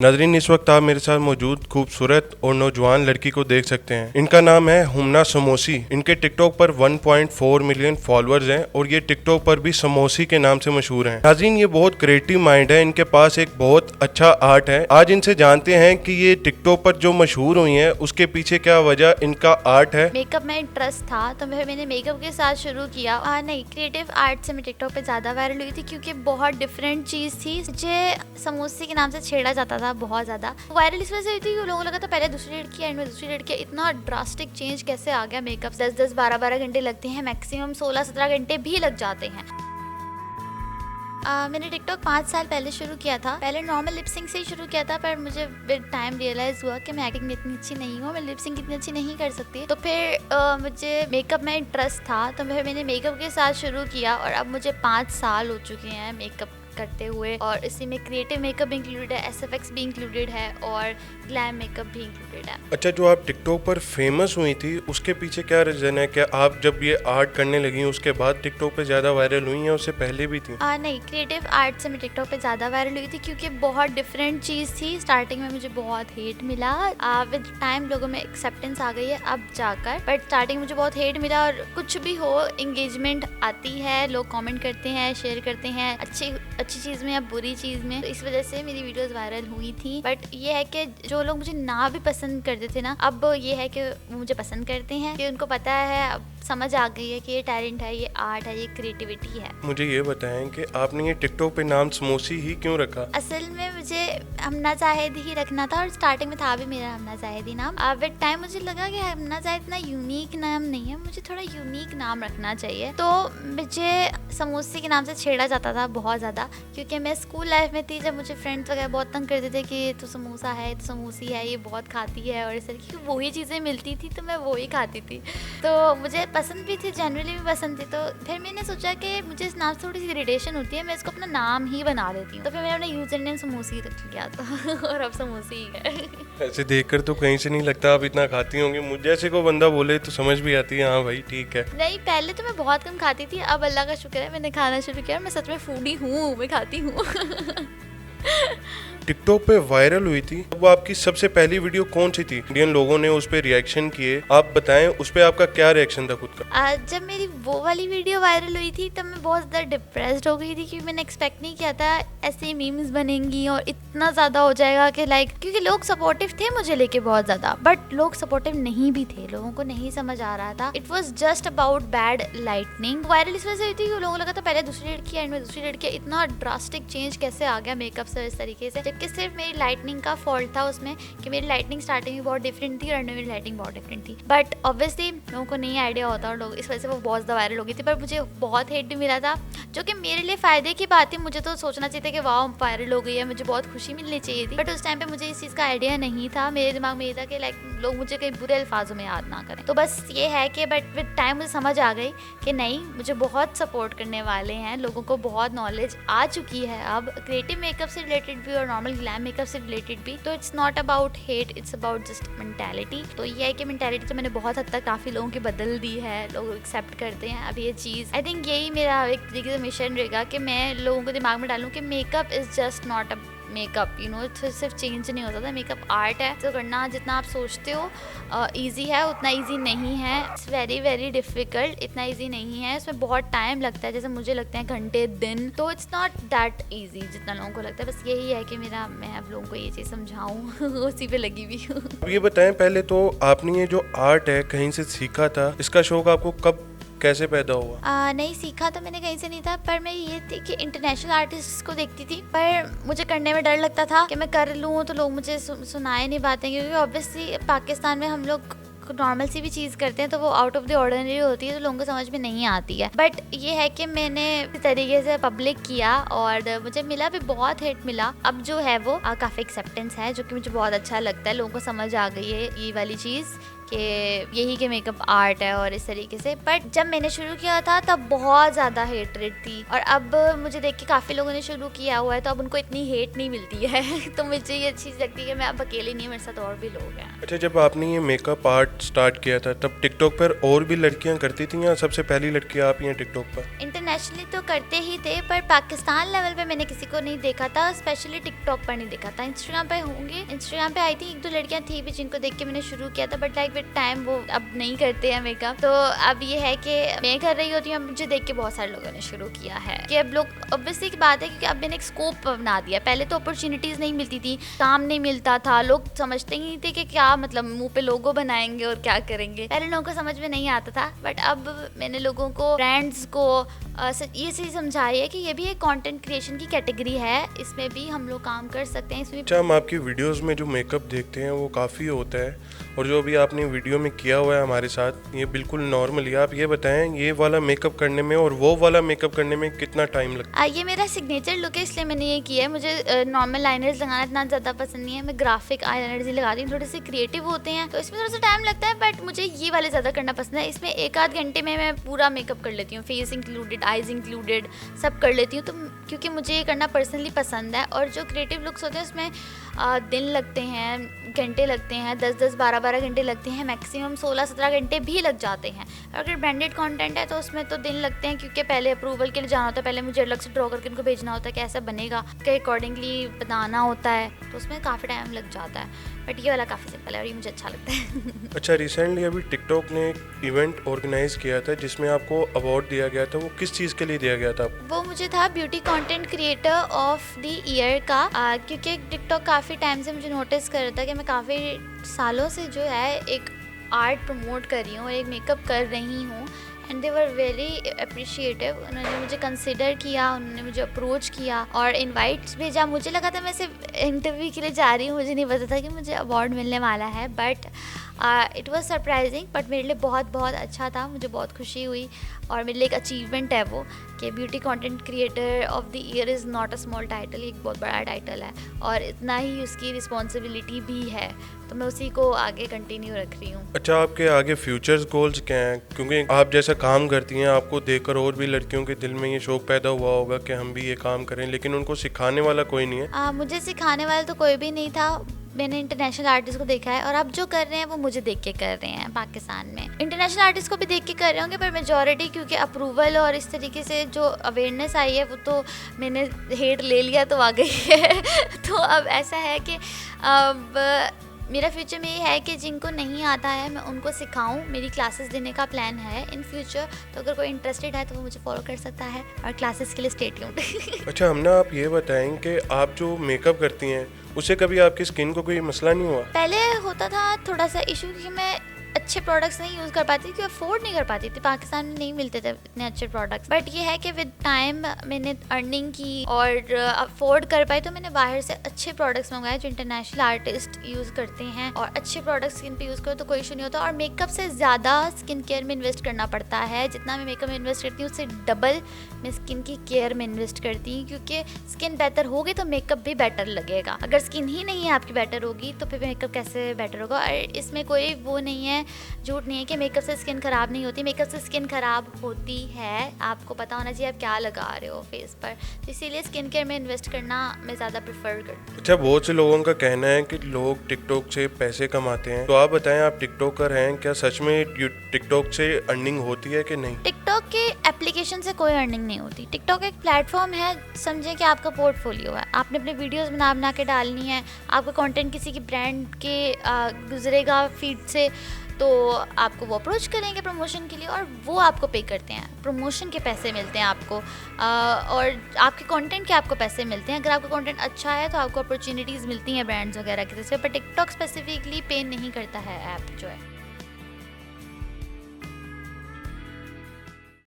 नाज़रीन, इस वक्त आप मेरे साथ मौजूद खूबसूरत और नौजवान लड़की को देख सकते हैं। इनका नाम है हुमना समोसी। इनके टिकटॉक पर 1.4 मिलियन फॉलोअर्स हैं और ये टिकटॉक पर भी समोसी के नाम से मशहूर हैं। नाज़रीन, ये बहुत क्रिएटिव माइंड है, इनके पास एक बहुत अच्छा आर्ट है। आज इनसे जानते हैं कि ये टिकटॉक पर जो मशहूर हुई हैं उसके पीछे क्या वजह इनका आर्ट है। मेकअप में इंटरेस्ट था तो मैंने मेकअप के साथ शुरू किया। नहीं, क्रिएटिव आर्ट से मैं टिकटॉक पे ज़्यादा वायरल हुई थी क्योंकि बहुत डिफरेंट चीज़ थी। मुझे समोसे के नाम से छेड़ा जाता था बहुत ज़्यादा। वायरल इस वजह से हुई थी कि लोगों को लगा था पहले दूसरी लड़की एंड में दूसरी लड़की। इतना ड्रास्टिक चेंज कैसे आ गया। मेकअप 10-10 12-12 घंटे लगते हैं, मैक्सिमम 16-17 घंटे भी लग जाते हैं। मैंने टिकटॉक 5 साल पहले शुरू किया था। पहले नॉर्मल लिपसिंग से ही शुरू किया था, पर मुझे विद टाइम रियलाइज़ हुआ कि मैं एक्टिंग में इतनी अच्छी नहीं हूँ, मैं लिपसिंग इतनी अच्छी नहीं कर सकती। तो फिर मुझे मेकअप में इंटरेस्ट था तो मैंने मेकअप के साथ शुरू किया और अब मुझे 5 साल हो चुके हैं मेकअप करते हुए। और इसी में क्रिएटिव मेकअप भी इंक्लूडेड है, SFX भी इंक्लूडेड है और ग्लैम मेकअप भी इंक्लूडेड है। अच्छा, जो आप टिकटॉक पर फेमस हुई थी उसके पीछे क्या रीज़न है? क्या आप जब ये आर्ट करने लगी उसके बाद टिकटॉक पे ज़्यादा वायरल हुई या उससे पहले भी थी? नहीं, क्रिएटिव आर्ट से मैं टिकटॉक पे ज़्यादा वायरल हुई थी क्योंकि बहुत डिफरेंट चीज़ थी। स्टार्टिंग में मुझे बहुत हेट मिला, विद टाइम लोगों में एक्सेप्टेंस आ गई है अब जाकर। बट स्टार्टिंग मुझे बहुत हेट मिला और कुछ भी हो इंगेजमेंट आती है, लोग कमेंट करते हैं, शेयर करते हैं, अच्छी चीज़ में या बुरी चीज़ में। तो इस वजह से मेरी वीडियोस वायरल हुई थी। बट ये है कि जो लोग मुझे ना भी पसंद करते थे ना, अब ये है कि वो मुझे पसंद करते हैं कि उनको पता है, अब समझ आ गई है कि ये टैलेंट है, ये आर्ट है, ये क्रिएटिविटी है। मुझे ये बताएं कि आपने ये टिकटॉक पे नाम समोसी ही क्यों रखा? असल में मुझे हमना जाहिद ही रखना था और स्टार्टिंग में था भी मेरा हमना जाहिद ही नाम। विद टाइम मुझे लगा कि हमना जाहिद इतना यूनिक नाम नहीं है, मुझे थोड़ा यूनिक नाम रखना चाहिए। तो मुझे समोसे के नाम से छेड़ा जाता था बहुत ज़्यादा क्योंकि मैं स्कूल लाइफ में थी जब मुझे फ्रेंड्स वगैरह बहुत तंग करते थे कि तो समोसा है, तो समोसी है, ये बहुत खाती है और इस तरह की वही चीज़ें मिलती थी तो मैं वही खाती थी। तो मुझे पसंद भी थी, जनरली भी पसंद थी। तो फिर मैंने सोचा कि मुझे इस नाम से थोड़ी सी इरिटेशन होती है, मैं इसको अपना नाम ही बना देती हूँ। तो फिर मैंने अपना यूजर नेम समोसी रख लिया था और अब समोसी ही है। ऐसे देखकर तो कहीं से नहीं लगता आप इतना खाती होंगी। मुझे जैसे को बंदा बोले तो समझ भी आती है, हाँ भाई ठीक है। नहीं, पहले तो मैं बहुत कम खाती थी, अब अल्लाह का शुक्र है मैंने खाना शुरू किया। मैं सच में फूडी हूँ, मैं खाती हूँ। टिकटॉक पे वायरल हुई थी, वो आपकी सबसे पहली वीडियो कौन सी थी? इंडियन लोगों ने उस पे रिएक्शन किए, आप बताएं उस पे आपका क्या रिएक्शन था खुद का? जब मेरी वो वाली वीडियो वायरल हुई थी तब मैं बहुत ज़्यादा डिप्रेस्ड हो गई थी क्योंकि मैंने एक्सपेक्ट नहीं किया था ऐसे मीम्स बनेंगी और इतना ज़्यादा हो जाएगा कि लाइक, क्योंकि लोग सपोर्टिव थे मुझे लेके बहुत ज़्यादा, बट लोग सपोर्टिव नहीं भी थे, लोगों को नहीं समझ आ रहा था। It was just about bad lightning. Viral इस वजह से हुई थी कि लोगों को लगा था पहले दूसरी लड़की एंड में दूसरी लड़की। इतना ड्रास्टिक चेंज कैसे आ गया मेकअप से इस तरीके से, जबकि सिर्फ मेरी लाइटनिंग का फॉल्ट था उसमें कि मेरी लाइटनिंग स्टार्टिंग में बहुत डिफरेंट थी और एंड में मेरी लाइटनिंग बहुत डिफरेंट थी। बट ऑब्वियसली लोगों को नहीं आइडिया होता और लोग इस वजह से वो बहुत ज़्यादा वायरल हो गई थी। पर मुझे बहुत हेट भी मिला था जो कि मेरे लिए फ़ायदे की बात थी। मुझे तो सोचना चाहिए था कि वाह वायरल हो गई है, मुझे बहुत खुशी मिलनी चाहिए थी। बट उस टाइम पे मुझे इस चीज़ का आइडिया नहीं था। मेरे दिमाग में ये था कि लाइक लोग मुझे कहीं बुरे अल्फाजों में याद ना करें। तो बस ये है कि बट विद टाइम मुझे समझ आ गई कि नहीं, मुझे बहुत सपोर्ट करने वाले हैं, लोगों को बहुत नॉलेज आ चुकी है अब क्रिएटिव मेकअप से रिलेटेड भी और नॉर्मल ग्लैम मेकअप से रिलेटेड भी। तो it's not about hate, it's about just mentality. तो ये है कि मेंटालिटी तो मैंने बहुत हद तक काफ़ी लोगों की बदल दी है, लोग एक्सेप्ट करते हैं अब ये चीज़। आई थिंक यही मेरा एक तरीके से मिशन रहेगा कि मैं लोगों को दिमाग में डालूँ कि makeup is just not a makeup, you know, सिर्फ चेंज नहीं होता था। मेकअप आर्ट है, तो करना जितना आप सोचते हो ईजी है उतना ईजी नहीं है। इट्स वेरी वेरी डिफ़िकल्ट, इतना ईजी नहीं है, इसमें बहुत टाइम लगता है, जैसे मुझे लगते हैं घंटे दिन। तो इट्स नॉट दैट ईजी जितना लोगों को लगता है। बस यही है कि मैं अब लोगों को ये चीज़ समझाऊँ उसी पे लगी हुई हूँ। अब ये बताएं, पहले तो आपने ये जो आर्ट है कहीं से सीखा था? इसका शौक आपको कब कैसे पैदा हुआ? नहीं, सीखा तो मैंने कहीं से नहीं था, पर मैं ये थी कि इंटरनेशनल आर्टिस्ट को देखती थी, पर मुझे करने में डर लगता था कि मैं कर लूँ तो लोग मुझे सुनाए नहीं पाते, क्योंकि ऑब्वियसली पाकिस्तान में हम लोग नॉर्मल सी भी चीज़ करते हैं तो वो आउट ऑफ द ऑर्डिनरी होती है, तो लोगों को समझ में नहीं आती है। बट ये है कि मैंने इस तरीके से पब्लिक किया और मुझे मिला भी, बहुत हिट मिला। अब जो है वो काफ़ी एक्सेप्टेंस है, जो कि मुझे बहुत अच्छा लगता है। लोगों को समझ आ गई है ये वाली चीज़ कि यही के मेकअप आर्ट है और इस तरीके से। बट जब मैंने शुरू किया था तब बहुत ज़्यादा हेट रेट थी, और अब मुझे देख के काफ़ी लोगों ने शुरू किया हुआ है तो अब उनको इतनी हेट नहीं मिलती है तो मुझे ये चीज़ लगती है कि मैं अब अकेली नहीं, मेरे साथ और भी लोग हैं। अच्छा, जब आपने ये मेकअप आर्ट स्टार्ट किया था तब टिकटॉक पर और भी लड़कियां करती थी या सबसे पहली लड़की आप ही हैं टिकटॉक पर? इंटरनेशनली तो करते ही थे, पर पाकिस्तान लेवल पे मैंने किसी को नहीं देखा था, स्पेशली टिकटॉक पर नहीं देखा था। इंस्टाग्राम पे होंगे, इंस्टाग्राम पे आई थी 1-2 लड़कियां थी भी जिनको देख के मैंने शुरू किया था, बट लाइक विद टाइम वो अब नहीं करते हैं मेकअप। तो अब ये है कि मैं कर रही होती हूँ, मुझे देख के बहुत सारे लोगों ने शुरू किया है कि अब लोग, ऑब्वियसली की बात है क्योंकि अब मैंने एक स्कोप बना दिया। पहले तो अपॉर्चुनिटीज़ नहीं मिलती थी, काम नहीं मिलता था, लोग समझते ही नहीं थे कि क्या मतलब मुंह पे लोगो बनाएंगे और क्या करेंगे, पहले लोगों को समझ में नहीं आता था। बट अब मैंने लोगों को, ब्रांड्स को ये चीज़ समझाई है कि ये भी एक कंटेंट क्रिएशन की कैटेगरी है, इसमें भी हम लोग काम कर सकते हैं, इसमें। अच्छा, हम आपकी वीडियोस में जो मेकअप देखते हैं वो काफ़ी होता है, और जो भी आपने वीडियो में किया हुआ है हमारे साथ ये बिल्कुल नॉर्मली। आप ये बताएं ये वाला मेकअप करने में और वो वाला मेकअप करने में कितना टाइम लगता है? ये मेरा सिग्नेचर लुक है इसलिए मैंने ये किया है। मुझे नॉर्मल लाइनर्स लगाना इतना ज़्यादा पसंद नहीं है, मैं ग्राफिक आई लाइनर्स ही लगाती हूँ, थोड़े से क्रिएटिव होते हैं तो इसमें थोड़ा सा टाइम लगता है। बट मुझे ये वाले ज़्यादा करना पसंद है, इसमें 1-8 घंटे में मैं पूरा मेकअप कर लेती हूँ, फेस इंक्लूडेड, आईज इंक्लूडेड, सब कर लेती हूँ। तो क्योंकि मुझे ये करना पर्सनली पसंद है, और जो क्रिएटिव लुक्स होते हैं उसमें दिन लगते हैं, घंटे लगते हैं, 10-10, 12-12 घंटे लगते हैं, मैक्सिमम 16-17 घंटे भी लग जाते हैं। और अगर ब्रांडेड कंटेंट है तो उसमें तो दिन लगते हैं, क्योंकि पहले अप्रूवल के लिए जाना होता है, पहले मुझे अलग से ड्रॉ करके उनको भेजना होता है कि ऐसा बनेगा, के अकॉर्डिंगली बनाना होता है, तो उसमें काफ़ी टाइम लग जाता है। बट ये वाला काफ़ी सिंपल है और ये मुझे अच्छा लगता है अच्छा, रिसेंटली अभी टिकटॉक ने एक इवेंट ऑर्गेनाइज किया था जिसमें आपको अवार्ड दिया गया था, वो किस चीज़ के लिए दिया गया था? वो मुझे था beauty content creator of the year का, क्योंकि टिकटॉक काफ़ी टाइम से मुझे नोटिस कर रहा था कि मैं काफ़ी सालों से जो है एक आर्ट प्रमोट कर रही हूँ और एक मेकअप कर रही हूँ, and they were very appreciative. उन्होंने मुझे कंसिडर किया, उन्होंने मुझे अप्रोच किया और इनवाइट्स भेजा। मुझे लगा था मैं सिर्फ इंटरव्यू के लिए जा रही हूँ, मुझे नहीं पता था कि मुझे अवार्ड मिलने वाला है। But it was surprising, but मेरे लिए बहुत बहुत अच्छा था, मुझे बहुत खुशी हुई, और मेरे लिए एक अचीवमेंट है वो कि beauty content creator of the year is not a small title, एक बहुत बड़ा टाइटल है और इतना ही उसकी रिस्पॉन्सिबिलिटी भी है, तो मैं उसी को आगे कंटिन्यू रख रही हूँ। अच्छा, आपके आगे फ्यूचर्स गोल्स क्या हैं? क्योंकि आप जैसा काम करती हैं, आपको देखकर और भी लड़कियों के दिल में ये शौक पैदा हुआ होगा कि हम भी ये काम करें, लेकिन उनको सिखाने वाला कोई नहीं है। मुझे सिखाने वाला तो कोई भी नहीं था, मैंने इंटरनेशनल आर्टिस्ट को देखा है, और अब जो कर रहे हैं वो मुझे देख के कर रहे हैं। पाकिस्तान में इंटरनेशनल आर्टिस्ट को भी देख के कर रहे होंगे, पर मेजॉरिटी क्योंकि अप्रूवल और इस तरीके से जो अवेयरनेस आई है वो तो मैंने हेट ले लिया तो आ गई है तो अब ऐसा है कि अब मेरा फ्यूचर में ये है कि जिनको नहीं आता है मैं उनको सिखाऊं, मेरी क्लासेस देने का प्लान है इन फ्यूचर। तो अगर कोई इंटरेस्टेड है तो वो मुझे फॉलो कर सकता है, और क्लासेस के लिए स्टे ट्यून्ड अच्छा, हमने आप ये बताएं कि आप जो मेकअप करती हैं उससे कभी आपकी स्किन को कोई मसला नहीं हुआ? पहले होता था थोड़ा सा इशू, क्योंकि मैं अच्छे प्रोडक्ट्स नहीं यूज़ कर पाती थी, क्योंकि अफोर्ड नहीं कर पाती थी, पाकिस्तान में नहीं मिलते थे इतने अच्छे प्रोडक्ट्स। बट ये है कि विद टाइम मैंने अर्निंग की और अफोर्ड कर पाई, तो मैंने बाहर से अच्छे प्रोडक्ट्स मंगवाए जो इंटरनेशनल आर्टिस्ट यूज़ करते हैं, और अच्छे प्रोडक्ट्स स्किन पे यूज़ करो तो कोई इशू नहीं होता। और मेकअप से ज़्यादा स्किन केयर में इन्वेस्ट करना पड़ता है, जितना मैं मेकअप में इन्वेस्ट करती हूँ उससे डबल मैं स्किन की केयर में इन्वेस्ट करती हूँ, क्योंकि स्किन बेटर होगी तो मेकअप भी बेटर लगेगा। अगर स्किन ही नहीं है आपकी बेटर होगी तो फिर मेकअप कैसे बेटर होगा। और इसमें कोई वो नहीं है, झूठ नहीं है कि मेकअप से स्किन ख़राब नहीं होती, मेकअप से स्किन ख़राब होती है। आपको पता होना चाहिए आप क्या लगा रहे हो फेस पर, तो इसीलिए स्किन केयर में इन्वेस्ट करना मैं ज़्यादा प्रेफर करती हूँ। अच्छा, बहुत से लोगों का कहना है कि लोग टिकटॉक से पैसे कमाते हैं, तो आप बताएं आप टिकटॉकर हैं, क्या सच में टिकटॉक से अर्निंग होती है कि नहीं? टिकटॉक के एप्लीकेशन से कोई अर्निंग नहीं होती। टिकटॉक एक प्लेटफॉर्म है, समझें कि आपका पोर्टफोलियो है, आपने अपने वीडियोस बना के डालनी है, आपका कंटेंट किसी की ब्रांड के गुजरेगा फीड से, तो आपको वो अप्रोच करेंगे प्रमोशन के लिए और वो आपको पे करते हैं, प्रमोशन के पैसे मिलते हैं आपको, और आपके कंटेंट के आपको पैसे मिलते हैं। अगर आपका कंटेंट अच्छा है तो आपको अपॉर्चुनिटीज़ मिलती हैं ब्रांड्स वगैरह की तरफ से, पर टिकटॉक स्पेसिफिकली पे नहीं करता है ऐप जो है।